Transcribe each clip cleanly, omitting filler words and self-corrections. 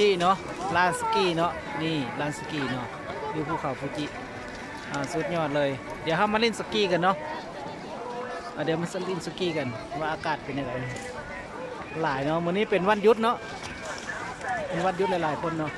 จิเนาะลานสกีเนาะนี่ลานสกีเนาะวิวภูเขาฟูจิสุดยอดเลยเดี๋ยวเรามาเล่นสกีกันเนาะเดี๋ยวมาเล่นสกีกันว่าอากาศเป็นยังไงหลายเนาะวันนี้เป็นวันหยุดเนาะเป็นวันหยุดหลายๆคนเนาะ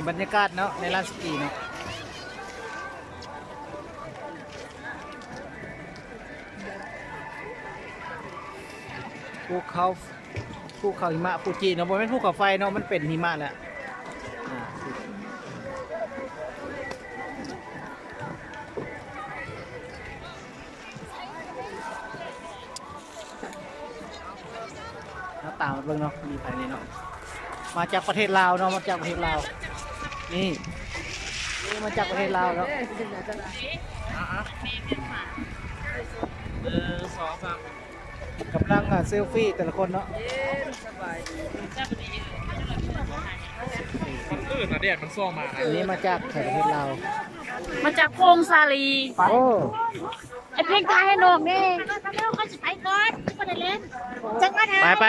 บรรยากาศเนาะในลานสกีเนาะภูเขาหิมะฟูจิเนาะบนเป็นภูเขาไฟเนาะมันเป็นหิมะแหละตามมาเบิ่งเนาะมีภายในเนาะมาจากประเทศลาวเนาะมาจากประเทศลาวนี่มาจากประเทศลาวเนาะกำลังเซลฟี่แต่ละคนเนาะมันลื่นนะแดดมันซ่อมาอันนี้มาจากประเทศลาวมาจากโพงซาลีโอ้ไอเพลงไทยให้น้องนี่ทำให้เขาจะไปก่อนไม่ได้เล่นจังมาทำไป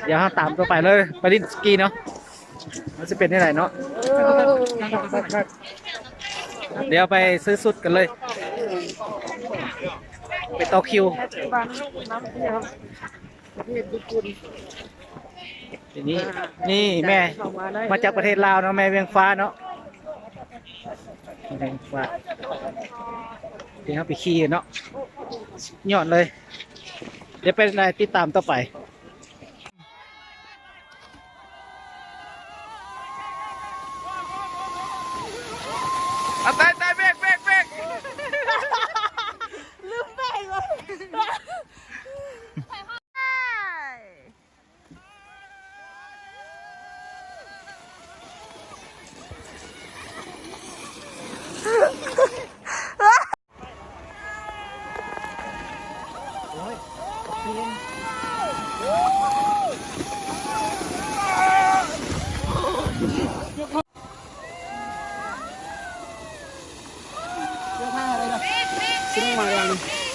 เดี๋ยวเราตามตัวไปเลยไปดินสกีเนาะมันจะเป็นที่ไหนเนาะเดี๋ยวไปซื้อสุดกันเลยไปต่อคิวทีนี้นี่แม่มาจากประเทศลาวเนาะแม่เวียงฟ้าเนาะเวียงฟ้าเดี๋ยวเราไปขี่เนาะยอดเลยเดี๋ยวเป็นอะไรติดตามต่อไปตายเบรกลืมเบรกเลยซื้อมาอย่างนี้